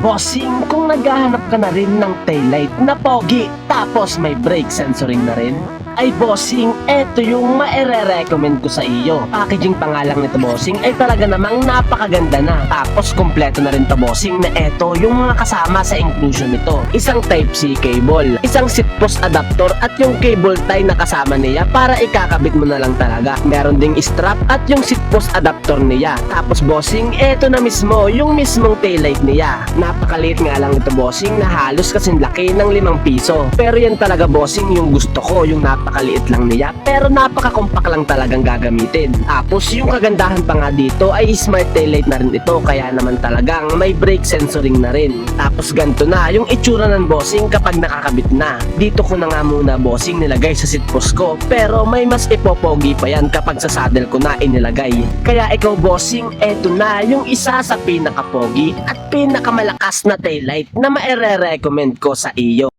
Bossing, kung naghahanap ka na rin ng taillight na pogi tapos may brake sensoring na rin, ay bossing, eto yung maire-recommend ko sa iyo. Packaging pa nga lang nito bossing ay talaga namang napakaganda na. Tapos kompleto na rin to bossing na eto yung mga kasama sa inclusion nito. Isang Type-C cable, isang seat post adapter at yung cable tie na kasama niya para ikakabit mo na lang talaga. Meron ding strap at yung seat post adapter niya. Tapos bossing, eto na mismo yung mismong taillight niya. Napakaliit nga lang ito bossing na halos kasing laki ng 5 piso. Pero yan talaga bossing yung gusto ko, yung napakaliit lang niya pero napaka-compact lang talagang gagamitin. Tapos yung kagandahan pa nga dito ay smart taillight na rin ito, kaya naman talagang may brake sensoring na rin. Tapos ganito na yung itsura ng bossing kapag nakakabit na. Dito ko na nga muna bossing nilagay sa seat post ko, pero may mas ipopogi pa yan kapag sa saddle ko na inilagay. Kaya ikaw bossing, eto na yung isa sa pinakapogi at pinakamalakas na taillight na maire-recommend ko sa iyo.